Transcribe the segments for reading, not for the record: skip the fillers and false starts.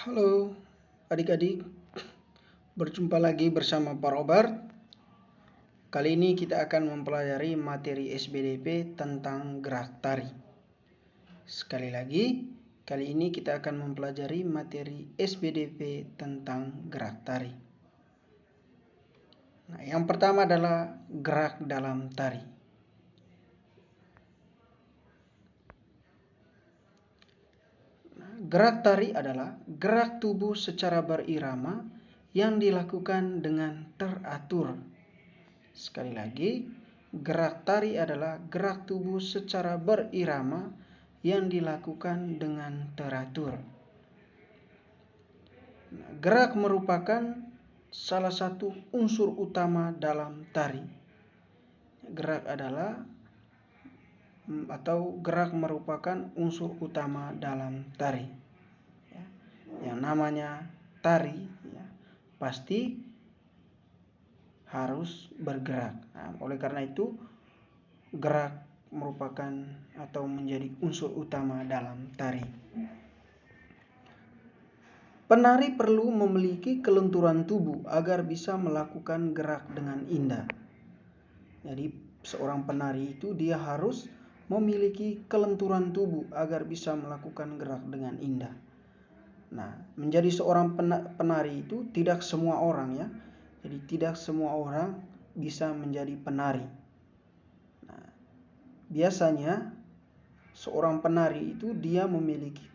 Halo adik-adik, berjumpa lagi bersama Pak Robert. Kali ini kita akan mempelajari materi SBDP tentang gerak tari. Sekali lagi, kali ini kita akan mempelajari materi SBDP tentang gerak tari. Nah, yang pertama adalah gerak dalam tari. Gerak tari adalah gerak tubuh secara berirama yang dilakukan dengan teratur. Sekali lagi, gerak tari adalah gerak tubuh secara berirama yang dilakukan dengan teratur. Gerak merupakan salah satu unsur utama dalam tari. Gerak merupakan unsur utama dalam tari. Yang namanya tari pasti harus bergerak. Nah, oleh karena itu gerak merupakan atau menjadi unsur utama dalam tari. Penari perlu memiliki kelenturan tubuh agar bisa melakukan gerak dengan indah. Jadi seorang penari itu dia harus memiliki kelenturan tubuh agar bisa melakukan gerak dengan indah. Nah, menjadi seorang penari itu tidak semua orang ya. Jadi tidak semua orang bisa menjadi penari. Nah, biasanya seorang penari itu dia memiliki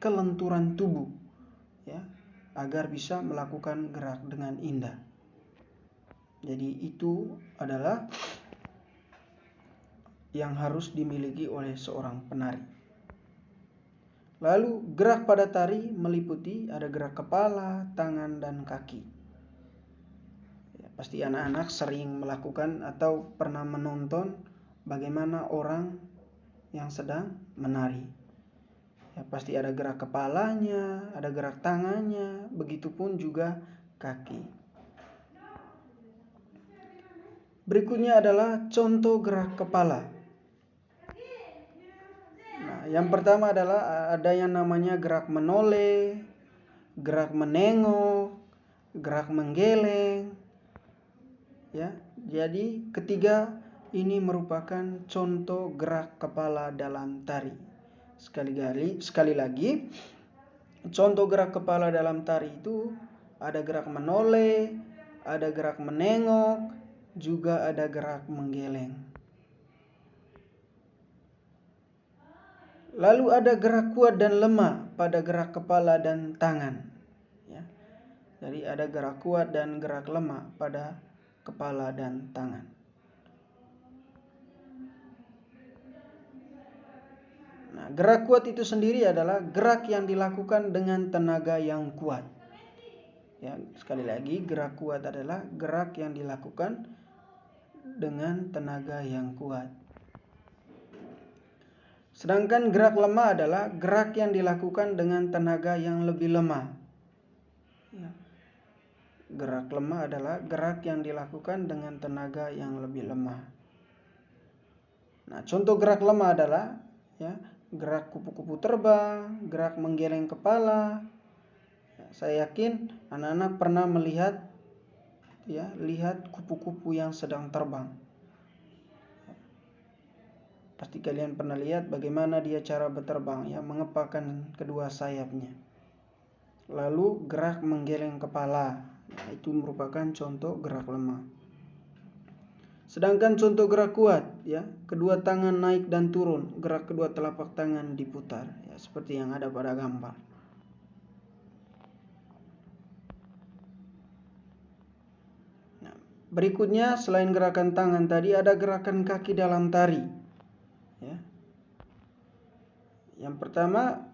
kelenturan tubuh ya, agar bisa melakukan gerak dengan indah. Jadi itu adalah yang harus dimiliki oleh seorang penari. Lalu gerak pada tari meliputi ada gerak kepala, tangan, dan kaki. Ya, pasti anak-anak sering melakukan atau pernah menonton bagaimana orang yang sedang menari. Ya, pasti ada gerak kepalanya, ada gerak tangannya, begitupun juga kaki. Berikutnya adalah contoh gerak kepala. Nah, yang pertama adalah ada yang namanya gerak menoleh, gerak menengok, gerak menggeleng. Ya, jadi ketiga ini merupakan contoh gerak kepala dalam tari. Sekali lagi, contoh gerak kepala dalam tari itu ada gerak menoleh, ada gerak menengok, juga ada gerak menggeleng. Lalu ada gerak kuat dan lemah pada gerak kepala dan tangan. Ya. Jadi ada gerak kuat dan gerak lemah pada kepala dan tangan. Nah, gerak kuat itu sendiri adalah gerak yang dilakukan dengan tenaga yang kuat. Ya, sekali lagi, gerak kuat adalah gerak yang dilakukan dengan tenaga yang kuat. Sedangkan gerak lemah adalah gerak yang dilakukan dengan tenaga yang lebih lemah. Ya. Gerak lemah adalah gerak yang dilakukan dengan tenaga yang lebih lemah. Nah, contoh gerak lemah adalah ya, gerak kupu-kupu terbang, gerak menggeleng kepala. Ya, saya yakin anak-anak pernah melihat lihat kupu-kupu yang sedang terbang. Pasti kalian pernah lihat bagaimana dia cara berterbang ya, mengepakkan kedua sayapnya. Lalu gerak menggeleng kepala, itu merupakan contoh gerak lemah. Sedangkan contoh gerak kuat ya, kedua tangan naik dan turun, gerak kedua telapak tangan diputar ya, seperti yang ada pada gambar. Nah, berikutnya selain gerakan tangan tadi ada gerakan kaki dalam tari. Ya. Yang pertama,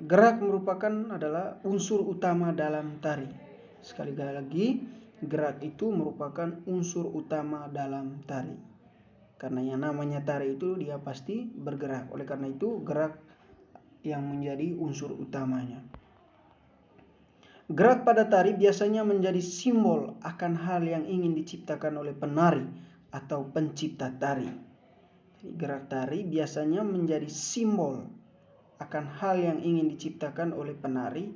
gerak merupakan adalah unsur utama dalam tari. Sekali lagi, gerak itu merupakan unsur utama dalam tari. Karena yang namanya tari itu dia pasti bergerak. Oleh karena itu, gerak yang menjadi unsur utamanya. Gerak pada tari biasanya menjadi simbol akan hal yang ingin diciptakan oleh penari atau pencipta tari. Gerak tari biasanya menjadi simbol akan hal yang ingin diciptakan oleh penari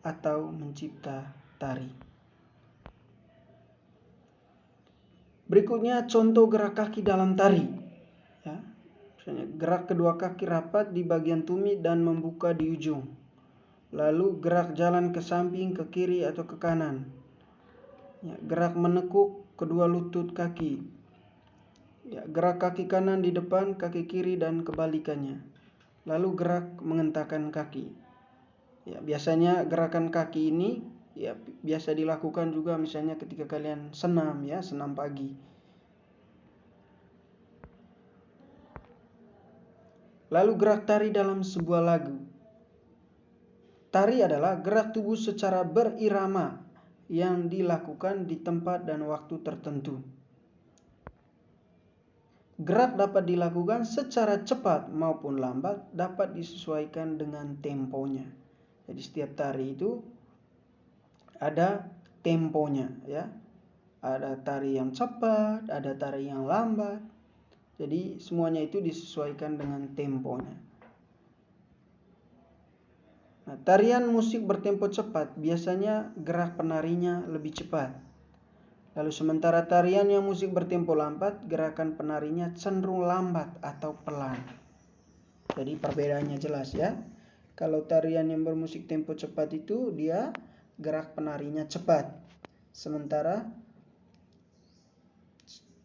atau mencipta tari. Berikutnya contoh gerak kaki dalam tari. Ya, misalnya gerak kedua kaki rapat di bagian tumit dan membuka di ujung. Lalu gerak jalan ke samping, ke kiri atau ke kanan. Ya, gerak menekuk kedua lutut kaki. Ya, gerak kaki kanan di depan, kaki kiri dan kebalikannya. Lalu gerak mengentakkan kaki. Ya, biasanya gerakan kaki ini ya biasa dilakukan juga misalnya ketika kalian senam ya, senam pagi. Lalu gerak tari dalam sebuah lagu. Tari adalah gerak tubuh secara berirama yang dilakukan di tempat dan waktu tertentu. Gerak dapat dilakukan secara cepat maupun lambat, dapat disesuaikan dengan temponya. Jadi setiap tari itu ada temponya ya. Ada tari yang cepat, ada tari yang lambat. Jadi semuanya itu disesuaikan dengan temponya. Nah, tarian musik bertempo cepat biasanya gerak penarinya lebih cepat. Lalu sementara tarian yang musik bertempo lambat, gerakan penarinya cenderung lambat atau pelan. Jadi perbedaannya jelas ya. Kalau tarian yang bermusik tempo cepat itu dia gerak penarinya cepat. Sementara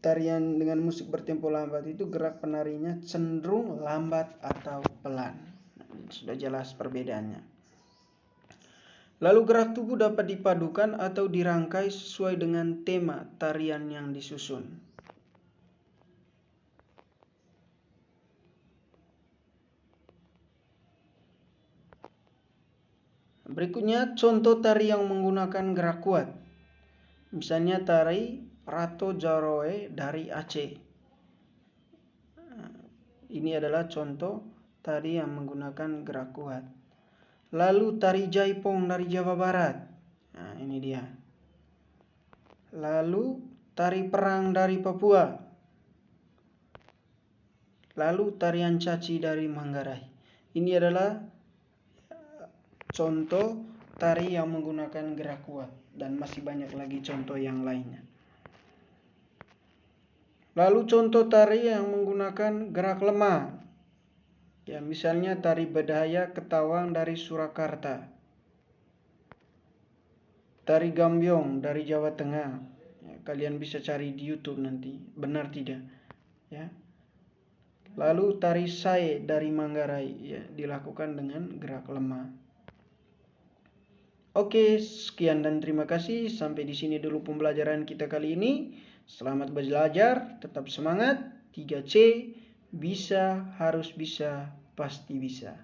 tarian dengan musik bertempo lambat itu gerak penarinya cenderung lambat atau pelan. Sudah jelas perbedaannya. Lalu gerak tubuh dapat dipadukan atau dirangkai sesuai dengan tema tarian yang disusun. Berikutnya contoh tari yang menggunakan gerak kuat. Misalnya tari Rato Jaroe dari Aceh. Ini adalah contoh tari yang menggunakan gerak kuat. Lalu tari Jaipong dari Jawa Barat. Nah, ini dia. Lalu tari perang dari Papua. Lalu tarian caci dari Manggarai. Ini adalah contoh tari yang menggunakan gerak kuat dan masih banyak lagi contoh yang lainnya. Lalu contoh tari yang menggunakan gerak lemah. Ya, misalnya tari Bedaya Ketawang dari Surakarta. Tari Gambyong dari Jawa Tengah. Ya, kalian bisa cari di YouTube nanti, benar tidak? Ya. Lalu tari Sae dari Manggarai ya, dilakukan dengan gerak lemah. Oke, sekian dan terima kasih. Sampai di sini dulu pembelajaran kita kali ini. Selamat belajar, tetap semangat. 3C, bisa, harus bisa, pasti bisa.